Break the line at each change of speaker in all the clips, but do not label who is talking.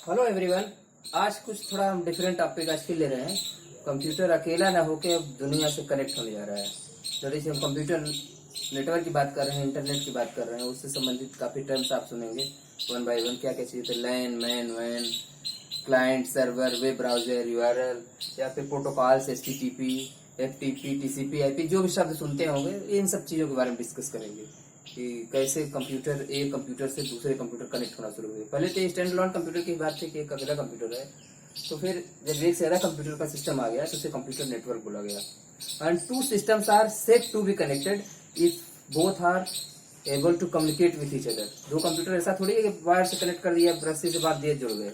Hello everyone. आज कुछ थोड़ा हम डिफरेंट टॉपिक आज के ले रहे हैं। कंप्यूटर अकेला ना होके अब दुनिया से कनेक्ट होने जा रहा है। जैसे हम कंप्यूटर नेटवर्क की बात कर रहे हैं, इंटरनेट की बात कर रहे हैं, उससे संबंधित काफ़ी टर्म्स आप सुनेंगे वन बाय वन। क्या क्या चीज़ थे? लैन, मैन, वैन, client, server, web browser, URL या फिर protocols, HTTP, FTP, TCP, IP, जो भी शब्द सुनते होंगे, इन सब चीज़ों के बारे में डिस्कस करेंगे कि कैसे कंप्यूटर एक कंप्यूटर से दूसरे कंप्यूटर कनेक्ट होना शुरू हुए। पहले तो स्टैंड अलोन कंप्यूटर की बात थी कि एक अकेला कंप्यूटर है, तो फिर जब एक से ज़्यादा कंप्यूटर का सिस्टम आ गया तो उसे कंप्यूटर नेटवर्क बोला गया। And two systems are set to be connected if both are able to communicate with each other. दो कंप्यूटर ऐसा थोड़ी है कि वायर से कनेक्ट कर दिया, रस्सी से बात दिए, जुड़ गए।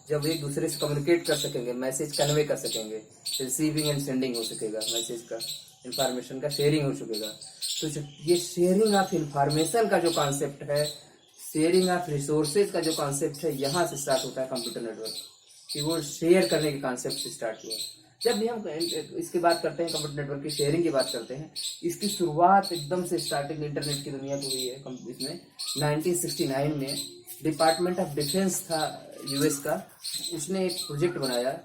जब एक दूसरे से कम्युनिकेट कर सकेंगे, मैसेज कन्वे कर सकेंगे, रिसीविंग एंड सेंडिंग हो सकेगा, मैसेज का, इंफॉर्मेशन का शेयरिंग हो सकेगा। तो ये शेयरिंग ऑफ इंफॉर्मेशन का जो कॉन्सेप्ट है, शेयरिंग ऑफ रिसोर्सेज का जो कॉन्सेप्ट है, यहाँ से स्टार्ट होता है कंप्यूटर नेटवर्क, कि वो शेयर करने के कॉन्सेप्ट से स्टार्ट हुआ। जब भी हम इसकी बात करते हैं, कंप्यूटर नेटवर्क की शेयरिंग की बात करते हैं, इसकी शुरुआत एकदम से स्टार्टिंग इंटरनेट की दुनिया को हुई है। इसमें 1969 में डिपार्टमेंट ऑफ डिफेंस था यूएस का, उसने एक प्रोजेक्ट बनाया,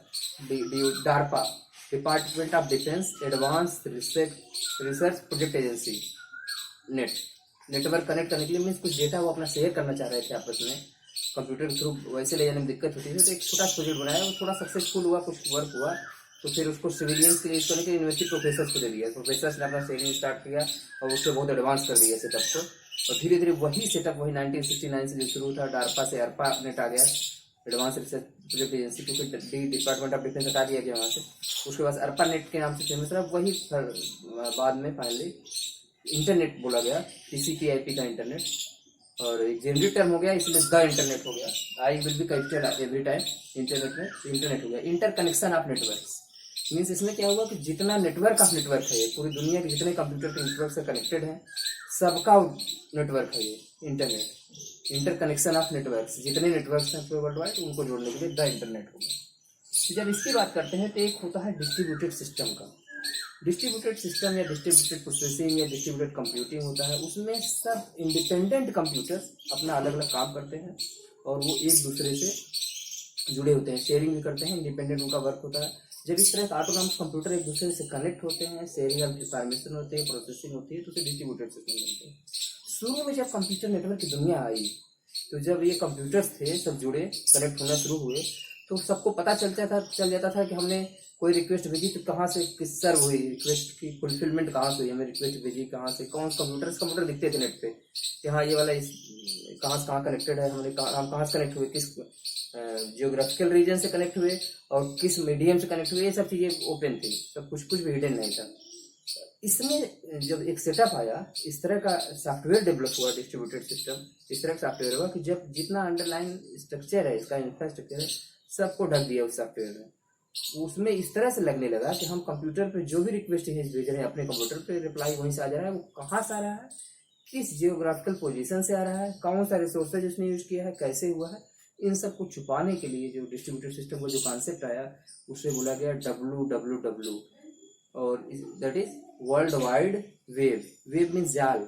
DARPA, department of defence advance research project agency. Network connect करने के लिए, मीन्स कुछ डेटा वो अपना शेयर करना चाह रहे थे आपस में, कंप्यूटर के थ्रू वैसे ले जाने में दिक्कत होती थी, तो एक छोटा प्रोजेक्ट बनाया, वो थोड़ा सक्सेसफुल हुआ, कुछ वर्क हुआ, तो फिर उसको सिविलियंस के लिए यूज करने के यूनिवर्सिटी प्रोफेसर्स को दे दिया। प्रोफेसर्स ने अपना शेयरिंग स्टार्ट किया और उससे बहुत एडवांस कर दिया सेटअप को। और धीरे धीरे वही सेटअप, वही 1969 से जो शुरू था, डार्पा से अर्पा नेट आ गया, एडवांस रिसर्च प्रोजेक्ट एजेंसी, क्योंकि डिपार्टमेंट ऑफ डिफेंस हटा दिया गया वहाँ से। उसके बाद अर्पा नेट के नाम से फेमस रहा। वही बाद में फाइनली इंटरनेट बोला गया, टीसीपी/आईपी का इंटरनेट, और एक जेनरिक टर्म हो गया, इसलिए द इंटरनेट हो गया। आई will be capital every time. Internet में इंटरनेट हो गया, इंटरकनेक्शन ऑफ नेटवर्क्स। मीन्स इसमें क्या हुआ कि जितना नेटवर्क ऑफ नेटवर्क है, पूरी दुनिया के जितने कंप्यूटर के नेटवर्क से कनेक्टेड है, सबका नेटवर्क है ये इंटरनेट। इंटरकनेक्शन ऑफ नेटवर्क्स, जितने नेटवर्क्स हैं वर्ल्ड वाइड, उनको जोड़ने के लिए द इंटरनेट हो गया। तो जब इसकी बात करते हैं तो एक होता है डिस्ट्रीब्यूटेड सिस्टम का। डिस्ट्रीब्यूटेड सिस्टम या डिस्ट्रीब्यूटेड प्रोसेसिंग या डिस्ट्रीब्यूटेड कंप्यूटिंग होता है। उसमें सब इंडिपेंडेंट कंप्यूटर्स अपना अलग अलग काम करते हैं और वो एक दूसरे से जुड़े होते हैं, शेयरिंग भी करते हैं, इंडिपेंडेंट उनका वर्क होता है। जब इस तरह का ऑटोनॉमस कंप्यूटर एक दूसरे से कनेक्ट होते हैं, शेयरिंग ऑफ इंफॉर्मेशन होते हैं, प्रोसेसिंग होती है, तो उसे डिस्ट्रीब्यूटेड सिस्टम बनते हैं। शुरू में जब कंप्यूटर नेटवर्क की दुनिया आई, तो जब ये कंप्यूटर्स थे सब जुड़े, कनेक्ट होना शुरू हुए, तो सबको पता चल जाता था कि हमने कोई रिक्वेस्ट भेजी तो कहाँ से किस सर्व हुई, रिक्वेस्ट की फुलफिलमेंट कहाँ से हुई, हमें रिक्वेस्ट भेजी कहाँ से, कौन कंप्यूटर दिखते थे नेट पे कि हाँ ये वाला कहाँ से कहाँ कनेक्टेड है, हम कहाँ से कनेक्ट हुए, किस जियोग्राफिकल रीजन से कनेक्ट हुए और किस मीडियम से कनेक्ट हुए, ये सब चीज़ें ओपन थी, सब कुछ भी हिडन नहीं था। इसमें जब एक सेटअप आया, इस तरह का सॉफ्टवेयर डेवलप हुआ, डिस्ट्रीब्यूटेड सिस्टम, इस तरह का सॉफ्टवेयर हुआ कि जब जितना अंडरलाइन स्ट्रक्चर है, इसका इंफ्रास्ट्रक्चर है, सबको ढक दिया उस सॉफ्टवेयर में। उसमें इस तरह से लगने लगा कि हम कंप्यूटर पे जो भी रिक्वेस्ट भेज रहे हैं अपने कंप्यूटर पे, रिप्लाई वहीं से आ जा रहा है, वो कहाँ से आ रहा है, किस जियोग्राफिकल पोजीशन से आ रहा है, कौन सा रिसोर्सेज उसने यूज किया है, कैसे हुआ है, इन सब को छुपाने के लिए जो डिस्ट्रीब्यूटेड सिस्टम का जो कॉन्सेप्ट आया, उसे बोला गया WWW, और that is world wide web. Web means जाल,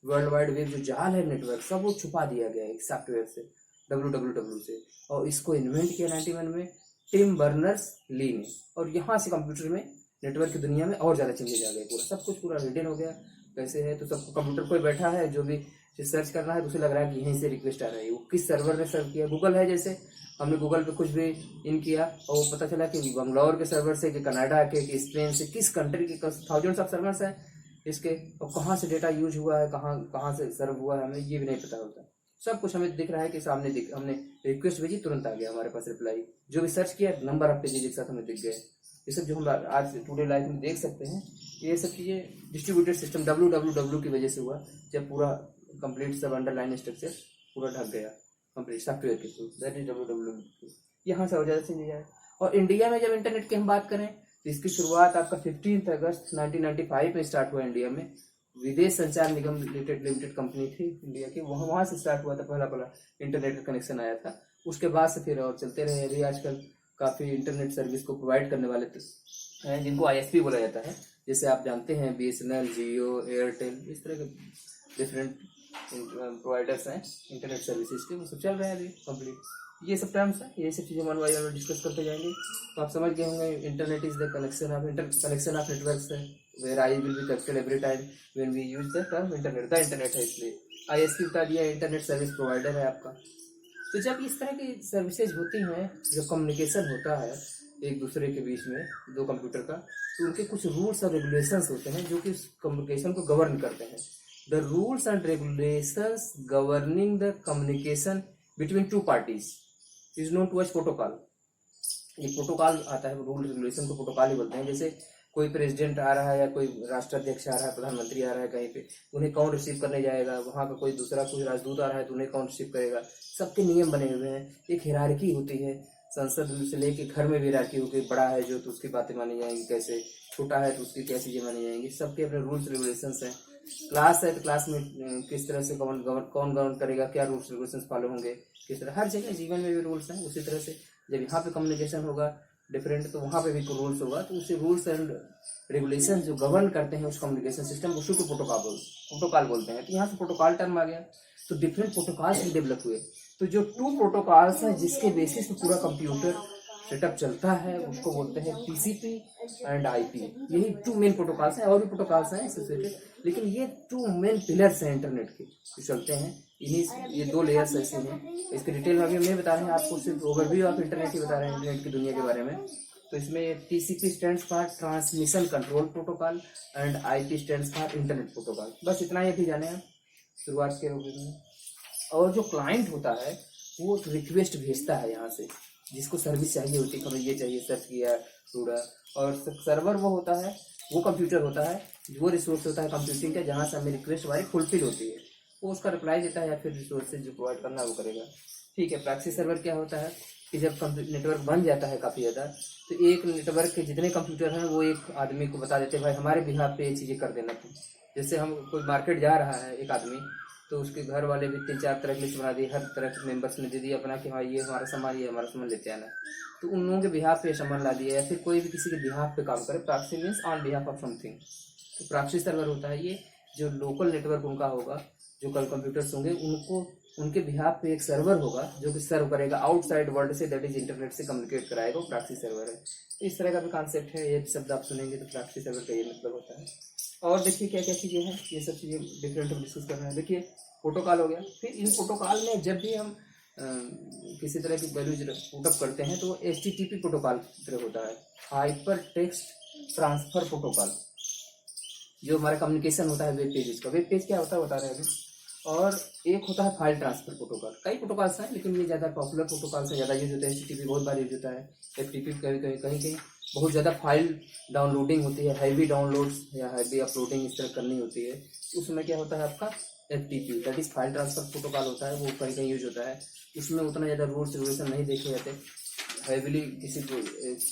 वर्ल्ड वाइड वेब जो जाल है नेटवर्क, सब वो छुपा दिया गया एक सॉफ्टवेयर से, WWW से। और इसको इन्वेंट किया 91 में टिम बर्नर्स ली ने, और यहाँ से कंप्यूटर में, नेटवर्क की दुनिया में और ज़्यादा चेंजेज आ गए, पूरा सब कुछ पूरा हिडन हो गया। कैसे है तो सबको कंप्यूटर कोई बैठा है, जो भी सर्च करना है तो उसे लग रहा है कि यहीं से रिक्वेस्ट आ रही है, वो किस सर्वर ने सर्व किया। गूगल है, जैसे हमने गूगल पे कुछ भी इन किया और वो पता चला कि बंगलौर के सर्वर से, कि कनाडा के, कि स्पेन से, किस कंट्री के, थाउजेंड्स ऑफ सर्वर्स हैं इसके, और कहाँ से डेटा यूज हुआ है, कहाँ से सर्व हुआ है, हमें ये भी नहीं पता होता। सब कुछ हमें दिख रहा है कि सामने हमने रिक्वेस्ट भेजी, तुरंत आ गया हमारे पास रिप्लाई, जो भी सर्च किया नंबर ऑफ पेजेज एक साथ हमें दिख गए। ये सब जो हम आज टुडे लाइफ में देख सकते हैं, ये सब चीज़ें डिस्ट्रीब्यूटेड सिस्टम WWW की वजह से हुआ, जब पूरा कंप्लीट सब अंडरलाइन स्ट्रक्चर पूरा ढक गया कंप्लीट सॉफ्टवेयर के थ्रू, दैट इज WWW। यहाँ से और ज़्यादा चीज़ें जाए। और इंडिया में जब इंटरनेट की हम बात करें तो इसकी शुरुआत आपका 15 अगस्त 1995 में स्टार्ट हुआ इंडिया में। विदेश संचार निगम लिमिटेड कंपनी थी इंडिया की, वहाँ से स्टार्ट हुआ था, पहला इंटरनेट का कनेक्शन आया था। उसके बाद से फिर और चलते रहे। अभी आजकल काफ़ी इंटरनेट सर्विस को प्रोवाइड करने वाले हैं, जिनको ISP बोला जाता है, जैसे आप जानते हैं BSNL, जियो, एयरटेल, इस तरह के डिफरेंट प्रोवाइडर्स हैं इंटरनेट सर्विसेज के, वो सब चल रहे हैं अभी कंप्लीट। ये सब टर्म्स है, ये सब चीज़ें वन बाय वन डिस्कस करते जाएंगे। तो आप समझ गए होंगे internet is the connection of networks है, where I will be capital every time when we use the term internet. The internet है इसलिए ISP बता दिया, इंटरनेट सर्विस प्रोवाइडर है आपका। तो जब इस तरह की सर्विसेज होती हैं, जब कम्युनिकेशन होता है एक दूसरे के बीच में दो कंप्यूटर का, तो उनके कुछ रूल्स और रेगुलेशंस होते हैं जो कि उस कम्युनिकेशन को गवर्न करते हैं। The rules and regulations governing the communication between two parties is known to as protocol. ये प्रोटोकॉल आता है, रूल रेगुलेशन को प्रोटोकॉल ही बोलते हैं। जैसे कोई प्रेसिडेंट आ रहा है या कोई राष्ट्राध्यक्ष आ रहा है, प्रधानमंत्री आ रहा है कहीं पे, उन्हें कौन रिसीव करने जाएगा, वहाँ का कोई दूसरा कोई राजदूत आ रहा है तो उन्हें कौन रिसीव करेगा, सबके नियम बने हुए हैं। एक हिरार्की होती है, संसद से लेके घर में भी हिरार्की होगी, बड़ा है जो तो उसकी बातें मानी जाएंगी कैसे, छोटा है तो उसकी क्या चीज़ें मानी जाएंगी, सबके अपने रूल्स रेगुलेशंस हैं। क्लास है तो क्लास में किस तरह से कौन गवर्न करेगा, क्या रूल्स रेगुलेशंस फॉलो होंगे, किस तरह, हर जगह जीवन में भी रूल्स हैं। उसी तरह से जब यहाँ पे कम्युनिकेशन होगा डिफरेंट, तो वहाँ पे भी कोई रूल्स होगा, तो उसे रूल्स एंड रेगुलेशन जो गवर्न करते हैं उस कम्युनिकेशन सिस्टम, उसी को प्रोटोकॉल बोलते हैं। तो यहाँ से प्रोटोकॉल टर्म आ गया। तो डिफरेंट प्रोटोकॉल्स भी डेवलप हुए। तो जो टू प्रोटोकॉल्स हैं जिसके बेसिस पे पूरा कंप्यूटर सेटअप चलता है उसको बोलते हैं TCP एंड IP। यही टू मेन प्रोटोकॉल्स हैं, और भी प्रोटोकॉल्स हैं एसोसिएटेड, लेकिन ये टू मेन पिलर्स हैं इंटरनेट के जो चलते हैं। इन्हीं ये दो लेयर्स ऐसे हैं। इसके डिटेल में अभी हम नहीं बता रहे हैं, आपको सिर्फ ओवरव्यू ऑफ इंटरनेट ही बता रहे हैं, इंटरनेट की दुनिया के बारे में। तो इसमें TCP stands for transmission control protocol and IP stands for internet protocol. बस इतना ही अभी जाने हैं शुरुआत के रूप में। और जो क्लाइंट होता है वो रिक्वेस्ट भेजता है यहाँ से, जिसको सर्विस चाहिए होती है, हमें ये चाहिए, सर्च किया ढूंढा। और सर्वर वो होता है, वो कंप्यूटर होता है, वो रिसोर्स होता है कंप्यूटिंग का, जहाँ से हमें रिक्वेस्ट हमारी फुलफिल होती है, वो उसका रिप्लाई देता है या फिर रिसोर्सेज जो प्रोवाइड करना है वो करेगा। ठीक है। प्रॉक्सी सर्वर क्या होता है कि जब नेटवर्क बन जाता है काफ़ी ज़्यादा, तो एक नेटवर्क के जितने कंप्यूटर हैं वो एक आदमी को बता देते हैं भाई हमारे बिहाफ पे ये चीज़ें कर देना तुम। जैसे हम कोई मार्केट जा रहा है एक आदमी, तो उसके घर वाले भी 3-4 तरह की लिस्ट बना दी, हर तरह के मेंबर्स ने दे दिया अपना कि हाँ ये हमारा सामान, ये हमारा सामान लेते आना। तो उन लोगों के बिहाफ पे सामान ला दिया, या फिर कोई भी किसी के बिहाफ पे काम करे। Proxy means on behalf of something. तो प्रॉक्सी सर्वर होता है ये, जो लोकल नेटवर्क उनका होगा, जो कल कंप्यूटर्स होंगे उनको उनके बिहाफ पे एक सर्वर होगा जो कि सर्व करेगा आउटसाइड वर्ल्ड से, दैट इज इंटरनेट से कम्युनिकेट कराएगा, वो प्रॉक्सी सर्वर है। इस तरह का भी कॉन्सेप्ट है। ये शब्द आप सुनेंगे तो प्रॉक्सी सर्वर का ये मतलब होता है। और देखिए क्या क्या चीज़ें हैं, ये सब चीज़ें डिफरेंट हम डिस्कस कर रहे हैं। देखिए प्रोटोकॉल हो गया। फिर इन प्रोटोकॉल में जब भी हम किसी तरह की वैल्यूज पुटअप करते हैं तो HTTP प्रोटोकॉल तरह होता है, हाइपर टेक्स्ट ट्रांसफर प्रोटोकॉल, जो हमारा कम्युनिकेशन होता है वेब पेजेस का। वेब पेज क्या होता है बता रहे हैं अभी। और एक होता है फाइल ट्रांसफर प्रोटोकॉल। कई प्रोटोकॉल्स हैं लेकिन ये ज़्यादा पॉपुलर प्रोटोकॉल से ज़्यादा यूज होता है। HTTP बहुत बार यूज होता है। FTP कहीं बहुत ज़्यादा फाइल डाउनलोडिंग होती है, हैवी डाउनलोड्स या हैवी अपलोडिंग इस तरह करनी होती है, उसमें क्या होता है आपका FTP, that is file transfer protocol होता है, वो कहीं यूज होता है। इसमें उतना ज़्यादा रूल्स रेगुलेशन नहीं देखे जाते। हैविली किसी को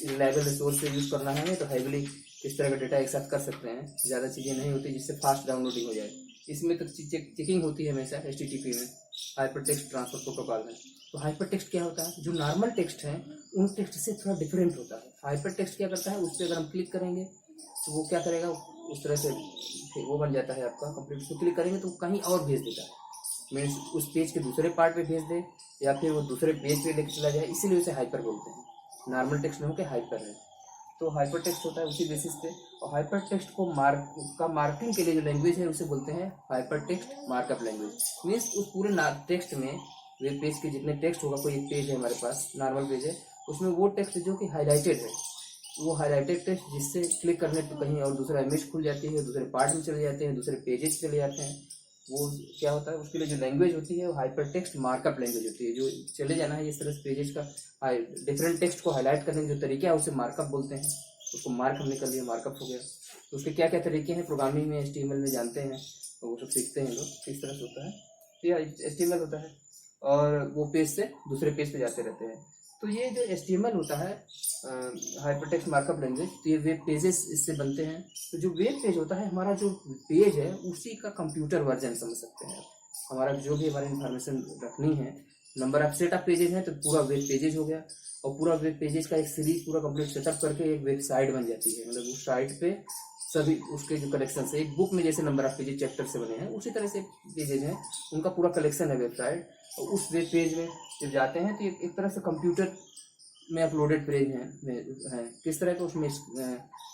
रिलायबल रिसोर्स से यूज़ करना है तो हैविली किस तरह का डेटा एक साथ कर सकते हैं, ज़्यादा चीज़ें नहीं होती जिससे फास्ट डाउनलोडिंग हो जाए। इसमें तो चेकिंग होती है हमेशा HTTP में, हाइपर टेक्स्ट ट्रांसफर प्रोटोकॉल में। तो हाइपर टेक्स्ट क्या होता है, जो नॉर्मल टेक्स्ट है उन टेक्स्ट से थोड़ा डिफरेंट होता है। हाइपर टेक्स्ट क्या करता है, उस पर अगर हम क्लिक करेंगे तो वो क्या करेगा, उस तरह से वो बन जाता है आपका कंप्लीट। उसको क्लिक करेंगे तो कहीं और भेज देता है, मीन्स उस पेज के दूसरे पार्ट पे भेज दे या फिर वो दूसरे पेज पे लेकर चला जाए, इसीलिए उसे हाइपर बोलते हैं। नॉर्मल टेक्स्ट में होकर हाइपर है, तो हाइपर टेक्स्ट होता है उसी बेसिस पे। और हाइपर टेक्स्ट को मार्किंग के लिए जो लैंग्वेज है उसे बोलते हैं hyper text markup language. Means उस पूरे टेक्स्ट में, वेब पेज के जितने टेक्स्ट होगा, कोई एक पेज है हमारे पास, नॉर्मल पेज है, उसमें वो टेक्स्ट जो कि हाईलाइटेड है, वो हाईलाइटेड टेक्स्ट जिससे क्लिक करने पर कहीं और दूसरा इमेज खुल जाती है, दूसरे पार्ट में चले जाते हैं, दूसरे पेजेस चले जाते हैं, वो क्या होता है, उसके लिए जो लैंग्वेज होती है वो हाइपर टेक्स्ट मार्कअप लैंग्वेज होती है। जो चले जाना है इस तरह से पेजेस का डिफरेंट टेक्स्ट को हाईलाइट करने का जो तरीका है उसे मार्कअप बोलते हैं। उसको मार्क हमने कर लिया, मार्कअप हो गया। तो उसके क्या क्या तरीके हैं प्रोग्रामिंग में, HTML में जानते हैं, तो वो सब सीखते हैं लोग किस तरह से होता है। तो ये HTML होता है और वो पेज से दूसरे पेज पे जाते रहते हैं। तो ये जो HTML होता है, हाइपर टेक्स्ट मार्कअप लैंग्वेज, तो ये वेब पेजेस इससे बनते हैं। तो जो वेब पेज होता है, हमारा जो पेज है उसी का कंप्यूटर वर्जन समझ सकते हैं। हमारा जो भी हमारी इन्फॉर्मेशन रखनी है, number of set of pages हैं तो पूरा वेब पेजेस हो गया, और पूरा वेब पेजेस का एक सीरीज पूरा कंप्लीट सेटअप करके एक वेबसाइट बन जाती है। मतलब उस साइट पे सभी उसके जो कलेक्शन है, एक बुक में जैसे नंबर ऑफ पेजेज चैप्टर से बने हैं उसी तरह से पेजेज हैं, उनका पूरा कलेक्शन है वेबसाइट। और उस वेब पेज में जब जाते हैं तो एक तरह से कंप्यूटर में अपलोडेड पेज है। किस तरह का, उसमें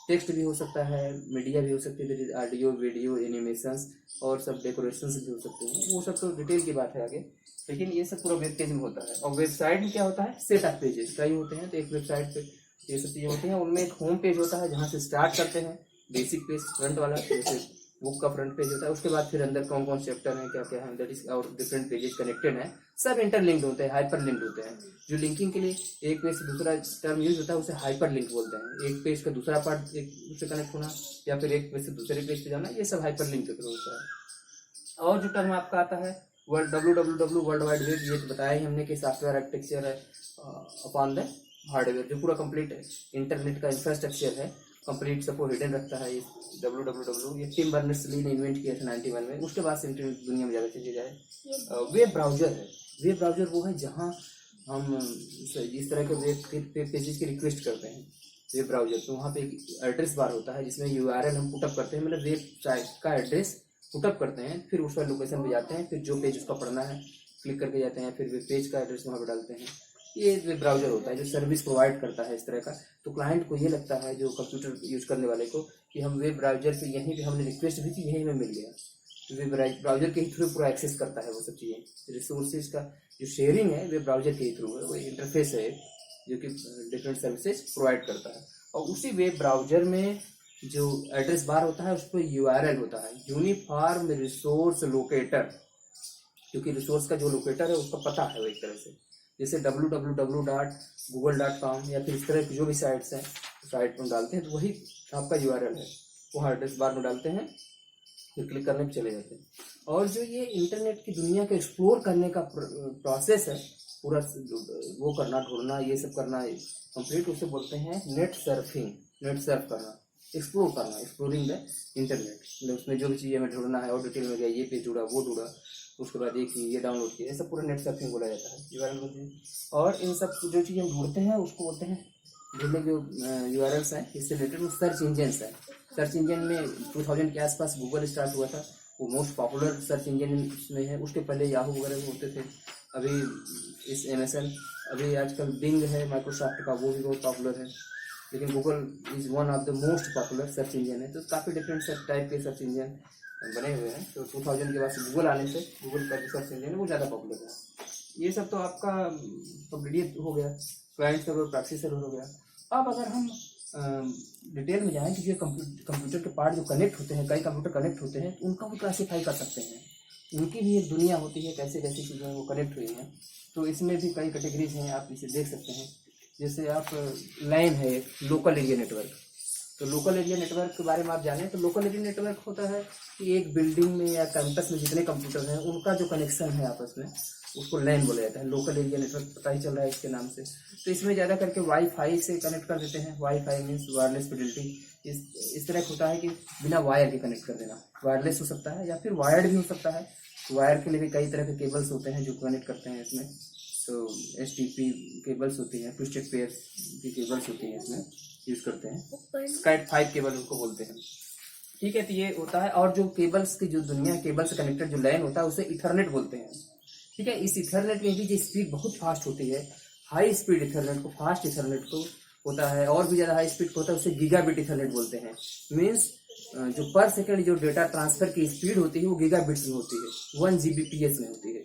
टेक्स्ट भी हो सकता है, मीडिया भी हो सकती है, ऑडियो वीडियो एनिमेशंस और सब डेकोरेशंस भी हो सकते हैं, वो सब तो डिटेल की बात है आगे। लेकिन ये सब पूरा वेब पेज में होता है। और वेबसाइट में क्या होता है, सेट ऑफ पेजेस कई होते हैं, तो एक वेबसाइट पे ये सब चीज़ें होती हैं। उनमें एक होम पेज होता है जहाँ से स्टार्ट करते हैं, बेसिक पेज फ्रंट वाला, जैसे बुक का फ्रंट पेज होता है। उसके बाद फिर अंदर कौन कौन चैप्टर हैं, क्या क्या है, दैट इज और डिफरेंट पेजेस कनेक्टेड हैं, सब इंटरलिंक्ड होते हैं, हाइपर लिंक्ड होते हैं। जो लिंकिंग के लिए एक पेज से दूसरा टर्म यूज होता है उसे हाइपर लिंक बोलते हैं। एक पेज का दूसरा पार्ट एक उससे कनेक्ट होना या फिर एक पेज से दूसरे पेज पे जाना, ये सब हाइपर लिंक के थ्रू होता है। और जो टर्म आपका आता है www वर्ल्ड वाइड वेब, ये तो बताया ही हमने कि सॉफ्टवेयर आर्किटेक्चर है अपॉन द हार्डवेयर, जो पूरा कंप्लीट इंटरनेट का इंफ्रास्ट्रक्चर है, कंप्लीट सबको हिडन रखता है। ये www ये टिम बर्नर्स-ली ने इन्वेंट किया था 91 में। उसके बाद से इंटरनेट दुनिया में ज़्यादा चीज़ें जाए। वेब ब्राउजर है, वेब ब्राउजर वो है जहाँ हम इस तरह के वेब पेजेस की रिक्वेस्ट करते हैं वेब ब्राउजर, तो वहाँ पे एक एड्रेस बार होता है जिसमें URL हम पुटअप करते हैं, मतलब वेबसाइट का एड्रेस पुटअप करते हैं, फिर उस पर लोकेशन पे जाते हैं, फिर जो पेज उसका पढ़ना है क्लिक करके जाते हैं, फिर वेब पेज का एड्रेस वहाँ पे डालते हैं। ये वेब ब्राउजर होता है जो सर्विस प्रोवाइड करता है इस तरह का। तो क्लाइंट को ये लगता है, जो कंप्यूटर यूज करने वाले को, कि हम वेब ब्राउजर से यहीं पे हमने रिक्वेस्ट भी की, यहीं में मिल गया। तो वेब ब्राउजर के ही थ्रू पूरा एक्सेस करता है वो सब चीज़ें। रिसोर्सेज का जो शेयरिंग है वेब ब्राउजर के ही थ्रू है, वो इंटरफेस है जो कि डिफरेंट सर्विसेज प्रोवाइड करता है। और उसी वेब ब्राउजर में जो एड्रेस बार होता है उस पर URL होता है, यूनिफॉर्म रिसोर्स लोकेटर, क्योंकि रिसोर्स का जो लोकेटर है उसका पता है वो एक तरह से, जैसे www.google.com या फिर इस तरह की जो भी साइट्स हैं साइट में डालते हैं तो वही आपका URL है, वहाँ एड्रेस बार में डालते हैं, फिर क्लिक करने पे चले जाते हैं। और जो ये इंटरनेट की दुनिया को एक्सप्लोर करने का प्रोसेस है, पूरा वो करना, ढूंढना, ये सब करना कंप्लीट, उसे बोलते हैं नेट सर्फिंग। नेट सर्फ करना, एक्सप्लोर करना, एक्सप्लोरिंग द इंटरनेट, मतलब उसमें जो भी चीज़ें हमें ढूंढना है और डिटेल में गया, ये पेज जुड़ा, वो जुड़ा, उसके बाद एक ये डाउनलोड किया, ये सब पूरा नेट सर्फिंग बोला जाता है, URL बोलते हैं। और इन सब जो चीज़ें हम ढूंढते हैं उसको बोलते हैं, ढूंढने जो URLs हैं इससे रिलेटेड सर्च इंजन्स है। सर्च इंजन में 2000 के आसपास गूगल स्टार्ट हुआ था, वो मोस्ट पॉपुलर सर्च इंजन में है। उसके पहले याहू वगैरह होते थे, अभी इस MSN, अभी आजकल बिंग है माइक्रोसॉफ्ट का, वो भी बहुत पॉपुलर है। लेकिन Google is one of the most popular search engine है। तो काफ़ी डिफरेंट सब टाइप के सर्च इंजन बने हुए हैं। तो 2000 के बाद से गूगल आने से गूगल का जो सर्च इंजन है वो ज़्यादा पॉपुलर है। ये सब तो आपका कंप्लीट हो गया, क्लाइंट सर्वर, प्रॉक्सी सर्वर हो गया। अब अगर हम डिटेल में जाएँ कि जो कंप्यूटर के पार्ट जो कनेक्ट होते हैं, कई कंप्यूटर कनेक्ट होते हैं, तो उनका भी क्लासीफाई कर सकते हैं, उनकी भी एक दुनिया होती है, कैसे कैसे चीज़ें वो कनेक्ट हुई हैं। तो इसमें भी कई कैटेगरीज हैं, आप इसे देख सकते हैं। जैसे आप लाइन है लोकल एरिया नेटवर्क, तो लोकल एरिया नेटवर्क के बारे में आप जानें तो लोकल एरिया नेटवर्क होता है कि एक बिल्डिंग में या कैंपस में जितने कंप्यूटर हैं उनका जो कनेक्शन है आपस में, उसको लैन बोला जाता है। लोकल एरिया नेटवर्क पता ही चल रहा है इसके नाम से। तो इसमें ज़्यादा करके वाईफाई से कनेक्ट कर देते हैं। Wifi means wireless Fidelity. इस तरह होता है कि बिना वायर के कनेक्ट कर देना, वायरलेस हो सकता है या फिर वायर्ड भी हो सकता है। वायर के लिए भी कई तरह के केबल्स होते हैं जो कनेक्ट करते हैं इसमें। तो STP केबल्स होती हैं, ट्विस्टेड पेयर की केबल्स होती हैं, इसमें यूज करते हैं। कैट 5 केबल उसको बोलते हैं, ठीक है। तो ये होता है। और जो केबल्स की जो दुनिया, केबल से कनेक्टेड जो लाइन होता है उसे इथरनेट बोलते हैं, ठीक है। इस इथरनेट में भी जो स्पीड बहुत फास्ट होती है, हाई स्पीड इथरनेट को, फास्ट इथरनेट को होता है, और भी ज़्यादा हाई स्पीड को होता है, उसे गीगाबिट इथरनेट बोलते हैं। मीन्स जो पर सेकेंड जो डेटा ट्रांसफर की स्पीड होती है वो गीगाबिट्स में होती है, 1 Gbps में होती है।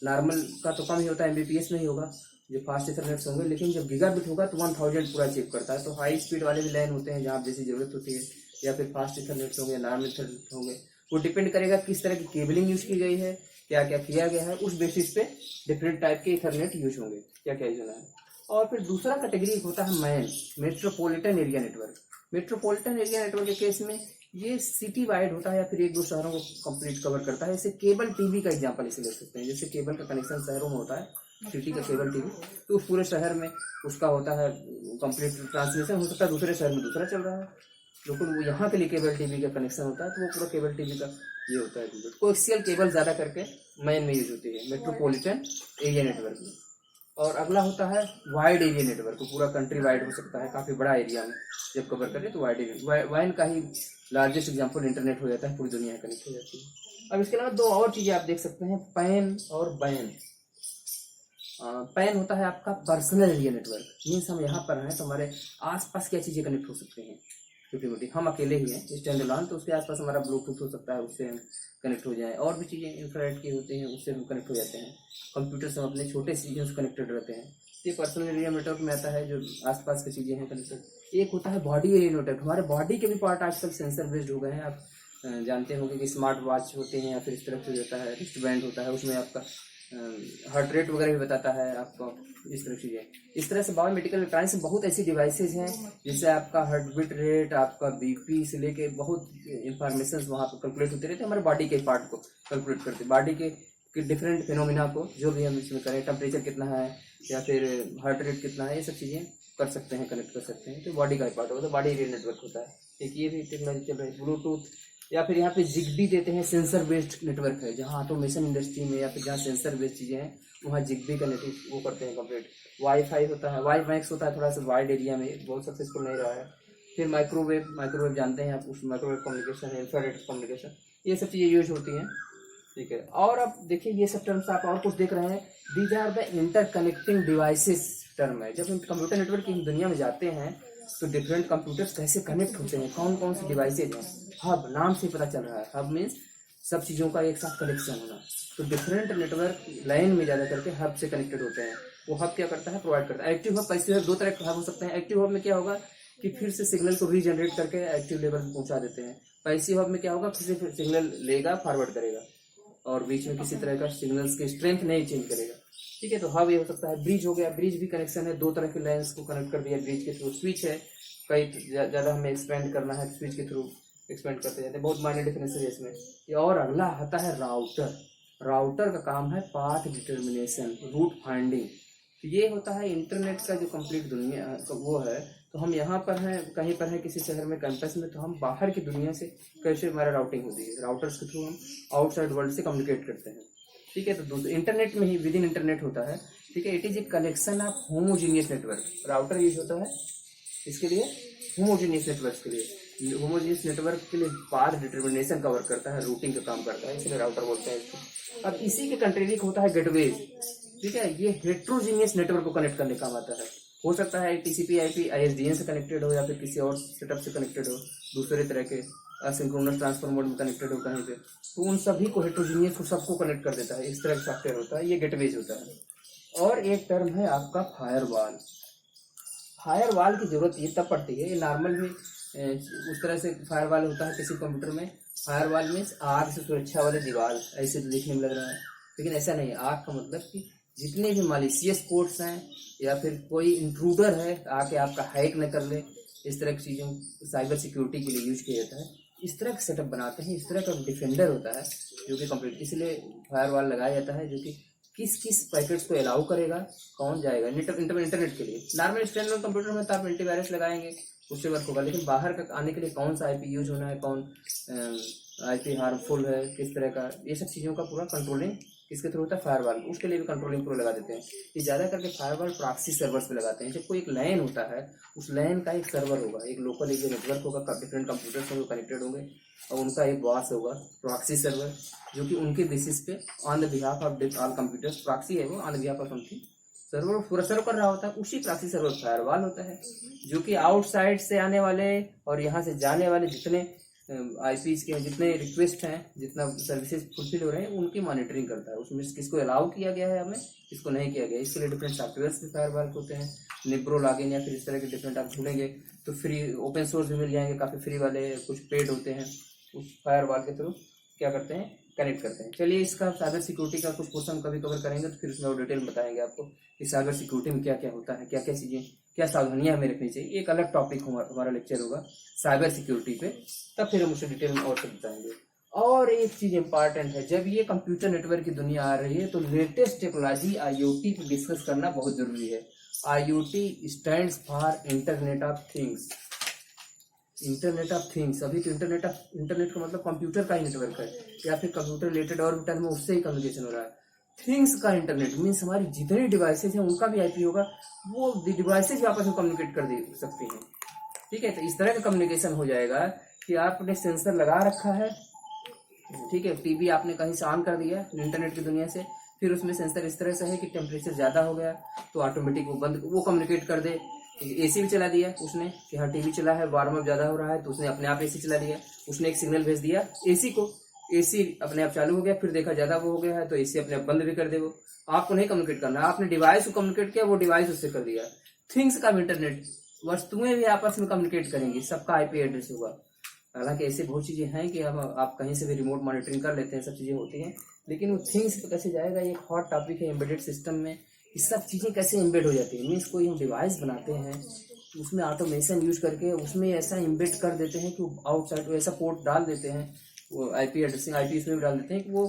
नॉर्मल का तो कम ही होता है, Mbps में ही होगा जो फास्ट इथरनेट्स होंगे, लेकिन जब गीगाबिट होगा तो 1000 पूरा चेक करता है। तो हाई स्पीड वाले भी लाइन होते हैं जहाँ जैसी जरूरत होती है, या फिर फास्ट इथरनेट्स होंगे, नॉर्मल इथरनेट होंगे, वो डिपेंड करेगा किस तरह की केबलिंग यूज की गई है, क्या क्या किया गया है, उस बेसिस पे डिफरेंट टाइप के इथरनेट यूज होंगे, क्या क्या यूज होना है। और फिर दूसरा कैटेगरी होता है man, metropolitan area network. Metropolitan area network के केस में ये सिटी वाइड होता है या फिर एक दो शहरों को कंप्लीट कवर करता है। इसे केबल टीवी का एग्जांपल इसे ले सकते हैं। जैसे केबल का कनेक्शन शहरों में होता है, सिटी का केबल टीवी, तो उस पूरे शहर में उसका होता है कंप्लीट ट्रांसमिशन। हो सकता है दूसरे शहर में दूसरा चल रहा है, लेकिन वो यहाँ के लिए केबल टीवी का कनेक्शन होता है, तो वो पूरा केबल टीवी का ये होता है। कोएक्सियल केबल ज़्यादा करके मैन में यूज होती है मेट्रोपॉलिटन एरिया नेटवर्क में। और अगला होता है वाइड एरिया नेटवर्क, पूरा कंट्री वाइड हो सकता है, काफ़ी बड़ा एरिया में जब कवर करें तो वाइड एरिया, वाइन का ही लार्जेस्ट एग्जाम्पल इंटरनेट हो जाता है, पूरी दुनिया कनेक्ट हो जाती है। अब इसके अलावा दो और चीज़ें आप देख सकते हैं, पैन और बैन। पैन होता है आपका पर्सनल एरिया नेटवर्क, मीन्स हम यहाँ पर हैं तो हमारे आसपास क्या चीज़ें कनेक्ट हो सकती हैं छोटी मोटी, हम अकेले ही हैं स्टैंड अलोन, तो उसके आसपास हमारा ब्लूटूथ हो सकता है, उससे हम कनेक्ट हो जाएं, और भी चीज़ें इंफ्रारेड की होती हैं उससे हम कनेक्ट हो जाते हैं, कंप्यूटर से हम अपने छोटे चीज़ों से कनेक्टेड रहते हैं। ये पर्सनल एरिया नेटवर्क में आता है जो आसपास की चीज़ें हैं कनेक्टेड। एक होता है बॉडी एरिया नेटवर्क, हमारे बॉडी के भी पार्ट आजकल सेंसर बेस्ड हो गए हैं। आप जानते होंगे कि स्मार्ट वॉच होते हैं या फिर इस तरह से होता है रिस्ट बैंड होता है, उसमें आपका हार्ट रेट वगैरह भी बताता है आपको, इस तरह चीज़ें। इस तरह से बायोमेडिकल इलेक्ट्रॉनिक्स में बहुत ऐसी डिवाइसेज हैं जिससे आपका हार्ट बीट रेट, आपका बीपी से लेके बहुत इंफॉर्मेशन वहाँ पर कैलकुलेट होते रहते हैं, हमारे बॉडी के पार्ट को कैलकुलेट करते हैं, बॉडी के डिफरेंट फिनोमिना को जो भी हम इसमें करें, टेम्परेचर कितना है या फिर हार्ट रेट कितना है, ये सब चीज़ें कर सकते हैं, कनेक्ट कर सकते हैं, तो बॉडी का ही पार्ट होता है, बॉडी एरिया नेटवर्क होता है। एक ये भी टेक्नोलॉजी चल रही है, ब्लूटूथ, या फिर यहाँ पे जिग्बी देते हैं, सेंसर बेस्ड नेटवर्क है, जहाँ ऑटोमेशन इंडस्ट्री में या फिर जहाँ सेंसर बेस्ड चीज़ें हैं वहाँ जिग्बी का नेटवर्क वो करते हैं कंप्लीट। वाईफाई होता है, वाई मैक्स होता है, थोड़ा सा वाइड एरिया में बहुत सक्सेसफुल नहीं रहा है। फिर माइक्रोवेव जानते हैं आप, उस माइक्रोवेव कम्युनिकेशन, इंफ्रारेड कम्युनिकेशन, ये सब चीज़ें यूज होती हैं, ठीक है। और अब देखिए ये सब टर्म्स आप और कुछ देख रहे हैं, these are the interconnecting devices term है। जब हम कंप्यूटर नेटवर्क की दुनिया में जाते हैं तो डिफरेंट कंप्यूटर्स कैसे कनेक्ट होते हैं, कौन कौन सी डिवाइसेज हैं, हब नाम से पता चल रहा है, हब मीन्स सब चीज़ों का एक साथ कनेक्शन होना। तो डिफरेंट नेटवर्क लाइन में ज़्यादा करके हब से कनेक्टेड होते हैं। वो हब क्या करता है, प्रोवाइड करता है। एक्टिव हब, पैसिव हब, दो तरह के हब हो सकते हैं। एक्टिव हब में क्या होगा कि फिर से सिग्नल को रीजनरेट करके एक्टिव लेवल में पहुंचा देते हैं। पैसिव हब में क्या होगा, फिर से सिग्नल लेगा, फॉरवर्ड करेगा और बीच में किसी तरह का सिग्नल्स की स्ट्रेंथ नहीं चेंज करेगा, ठीक है। तो हब ये हो सकता है। ब्रिज हो गया, ब्रिज भी कनेक्शन है, दो तरह के लाइन्स को कनेक्ट कर दिया ब्रिज के थ्रू। स्विच है, कई ज़्यादा हमें एक्सपेंड करना है स्विच के थ्रू एक्सपेंड करते जाते हैं, बहुत माइनर डिफरेंस है इसमें ये। और अगला आता है राउटर। राउटर का काम है पाथ डिटर्मिनेशन, रूट फाइंडिंग। तो ये होता है इंटरनेट का जो कंप्लीट दुनिया का वो है। तो हम यहाँ पर हैं, कहीं पर हैं किसी शहर में, कैंपस में, तो हम बाहर की दुनिया से कैसे हमारा राउटिंग होती है, राउटर्स के थ्रू हम आउटसाइड वर्ल्ड से कम्युनिकेट करते हैं, ठीक है। तो दूसरे इंटरनेट में ही विद इन इंटरनेट होता है, ठीक है। It is a collection of homogeneous network. Router use होता है इसके लिए, होमोजीनियस नेटवर्क के लिए। होमोजीनियस नेटवर्क के लिए पाथ डिटर्मिनेशन का वर्क करता है, रूटिंग का काम करता है, इसलिए राउटर बोलते हैं इसको। अब इसी के कंट्री होता है गेटवेज, ठीक है। ये हेट्रोजीनियस नेटवर्क को कनेक्ट करने का काम आता है। हो सकता है टीसीपी आईपी आईएसडीएन से कनेक्टेड हो या फिर किसी और सेटअप से कनेक्टेड हो, दूसरे तरह के असिंक्रोनस ट्रांसफर मोड में कनेक्टेड हो कहीं पे, तो उन सभी को हेट्रोजीनियस को सबको कनेक्ट कर देता है, इस तरह का सॉफ्टवेयर होता है, ये गेटवेज होता है। और एक टर्म है आपका फायरवॉल। फायरवॉल की जरूरत ये तब पड़ती है, ये नॉर्मल भी उस तरह से फायरवॉल होता है किसी कंप्यूटर में। फायरवॉल मीन्स आग से सुरक्षा वाले दीवार, ऐसे तो देखने में लग रहा है, लेकिन ऐसा नहीं है। आग का मतलब कि जितने भी मालिशियस कोड्स हैं या फिर कोई इंट्रूडर है आके आपका हैक न कर ले, इस तरह की चीज़ों साइबर सिक्योरिटी के लिए यूज किया जाता है। इस तरह का सेटअप बनाते हैं, इस तरह का डिफेंडर होता है जो कि कंप्लीट, इसलिए फायरवॉल लगाया जाता है जो कि किस किस पैकेट्स को अलाउ करेगा, कौन जाएगा। इंटरनेट के लिए नॉर्मल स्टैंडर्ड कंप्यूटर में तो आप एंटीवायरस लगाएंगे उससे वर्क होगा, लेकिन बाहर का आने के लिए कौन सा आईपी यूज होना है, कौन आईपी हार्मफुल है, किस तरह का, ये सब चीज़ों का पूरा कंट्रोलिंग किसके थ्रू होता है, फायरवॉल। उसके लिए भी कंट्रोलिंग प्रो लगा देते हैं। ये ज़्यादा करके फायरवॉल प्रॉक्सी सर्वर्स पे लगाते हैं। जब कोई एक लैन होता है, उस लैन का एक सर्वर होगा, एक लोकल एक नेटवर्क होगा, डिफरेंट कंप्यूटर्स होंगे कनेक्टेड होंगे, और उनका एक बॉस होगा प्रॉक्सी सर्वर, जो कि उनके बेसिस पे on the behalf of all computers, proxy है वो, on the behalf of something server पूरा सर्व कर रहा होता है। उसी प्रॉक्सी सर्वर फायरवॉल होता है, जो कि आउटसाइड से आने वाले और यहाँ से जाने वाले जितने आईपीज के जितने रिक्वेस्ट हैं, जितना सर्विसेज फुलफिल हो रहे हैं, उनकी मॉनिटरिंग करता है। उसमें किसको अलाउ किया गया है हमें, किसको नहीं किया गया। इसके लिए डिफरेंट सॉफ्टवेयर भी फायरवॉल होते हैं, निब्रो लॉगिन या फिर इस तरह के डिफरेंट आप ढूंढेंगे तो फ्री ओपन सोर्स भी मिल जाएंगे, काफ़ी फ्री वाले, कुछ पेड होते हैं। उस फायरवॉल के थ्रू क्या करते हैं, कनेक्ट करते हैं। चलिए इसका साइबर सिक्योरिटी का कुछ क्वेश्चन कभी कवर करेंगे तो फिर उसमें और डिटेल बताएंगे आपको कि साइबर सिक्योरिटी में क्या क्या होता है, क्या क्या चीज़ें, क्या सावधानियां हमें रखनी चाहिए। एक अलग टॉपिक हमारा लेक्चर होगा साइबर सिक्योरिटी पे, तब फिर हम उसे डिटेल में और सब बताएंगे। और एक चीज इंपॉर्टेंट है, जब ये कंप्यूटर नेटवर्क की दुनिया आ रही है तो लेटेस्ट टेक्नोलॉजी IoT पे डिस्कस करना बहुत जरूरी है। IoT stands for internet of things. Internet of things, अभी तो इंटरनेट का मतलब कंप्यूटर का ही नेटवर्क है, या फिर कंप्यूटर रिलेटेड और भी टर्म है, उससे ही कम्युनिकेशन हो रहा है। थिंग्स का इंटरनेट मीन्स हमारी जितनी डिवाइसेज हैं उनका भी आईपी होगा, वो डिवाइसेज भी आपस में कम्युनिकेट कर दे सकती हैं। ठीक है, तो इस तरह का कम्युनिकेशन हो जाएगा कि आपने सेंसर लगा रखा है, ठीक है, टीवी आपने कहीं से ऑन कर दिया इंटरनेट की दुनिया से, फिर उसमें सेंसर इस तरह से है कि टेम्परेचर ज़्यादा हो गया तो ऑटोमेटिक वो कम्युनिकेट कर दे। एसी भी चला दिया उसने कि हाँ टीवी चला है, वार्म अप ज़्यादा हो रहा है, तो उसने अपने आप एसी चला दिया, उसने एक सिग्नल भेज दिया एसी को, एसी अपने आप चालू हो गया, फिर देखा ज़्यादा वो हो गया है तो एसी अपने आप बंद भी कर दे। वो आपको नहीं कम्युनिकेट करना, आपने डिवाइस को कम्युनिकेट किया, वो डिवाइस उससे कर दिया। थिंग्स का इंटरनेट, वस्तुएं भी आपस में कम्युनिकेट करेंगी, सबका आईपी एड्रेस होगा। हालांकि ऐसी बहुत चीज़ें हैं कि अब आप कहीं से भी रिमोट मॉनिटरिंग कर लेते हैं, सब चीज़ें होती हैं, लेकिन वो थिंग्स पे कैसे जाएगा, ये एक हॉट टॉपिक है एम्बेडेड सिस्टम में। ये सब चीज़ें कैसे एम्बेड हो जाती है, मीन्स कोई हम डिवाइस बनाते हैं उसमें ऑटोमेशन यूज करके उसमें ऐसा एम्बेड कर देते हैं कि आउटसाइड ऐसा पोर्ट डाल देते हैं, वो आईपी एड्रेसिंग आईपी इसमें भी डाल देते हैं कि वो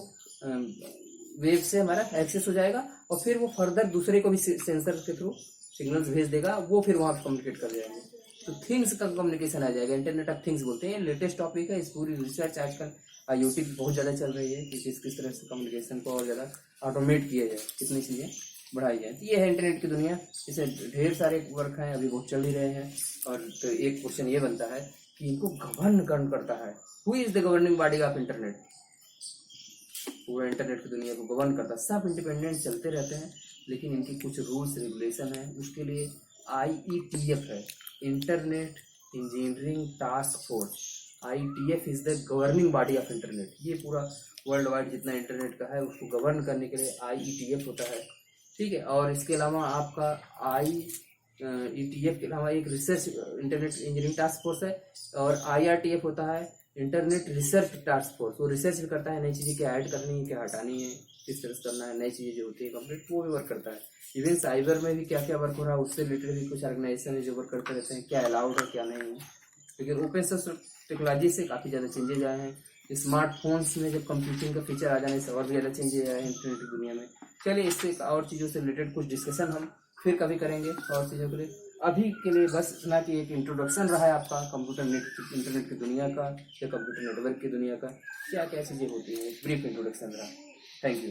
वेब से हमारा एक्सेस हो जाएगा और फिर वो फर्दर दूसरे को भी सेंसर के थ्रू सिग्नल्स भेज देगा, वो फिर वहाँ पर कम्युनिकेट कर जाएंगे। तो थिंग्स का कम्युनिकेशन आ जाएगा, इंटरनेट ऑफ थिंग्स बोलते हैं। लेटेस्ट टॉपिक है, इस पूरी रिसर्च आजकल आईओटी बहुत ज़्यादा चल रही है कि किस तरह से कम्युनिकेशन को और ज़्यादा ऑटोमेट किया जाए, कितनी चीज़ें बढ़ाई जाए। तो ये है इंटरनेट की दुनिया, इसमें ढेर सारे वर्क हैं, अभी बहुत चल ही रहे हैं। और तो एक क्वेश्चन ये बनता है कि इनको गवर्न कौन करता है, who is the governing body of internet. पूरा इंटरनेट की दुनिया को गवर्न करता है, सब इंडिपेंडेंट चलते रहते हैं, लेकिन इनकी कुछ रूल्स रेगुलेशन है। उसके लिए IETF है, internet engineering task force. IETF is the governing body of internet. ये पूरा वर्ल्ड वाइड जितना इंटरनेट का है उसको गवर्न करने के लिए IETF होता है, ठीक है। और इसके अलावा आपका IETF के अलावा एक research internet engineering task force है, और IRTF होता है इंटरनेट रिसर्च टास्क फोर्स। वो रिसर्च भी करता है, नई चीज़ें क्या ऐड करनी है, क्या हटानी है, किस तरह से करना है, नई चीज़ें जो होती है कंप्लीट वो भी वर्क करता है। इवन साइबर में भी क्या क्या वर्क हो रहा है उससे रिलेटेड भी कुछ ऑर्गेनाइजेशन है जो वर्क करते रहते हैं, क्या अलाउड है क्या नहीं है। लेकिन ओपन सोर्स टेक्नोलॉजी से काफ़ी ज़्यादा चेंजेज आए हैं। स्मार्टफोन्स में जब कंप्यूटिंग का फीचर आ जाने से और भी ज़्यादा चेंजेज आए हैं इंटरनेट की दुनिया में। चलिए इससे और चीज़ों से रिलेटेड कुछ डिस्कशन हम फिर कभी करेंगे और चीज़ों के लिए। अभी के लिए बस इतना कि एक इंट्रोडक्शन रहा है आपका कंप्यूटर इंटरनेट की दुनिया का या कंप्यूटर नेटवर्क की दुनिया का, क्या क्या चीज़ें होती हैं, ब्रीफ इंट्रोडक्शन रहा। Thank you.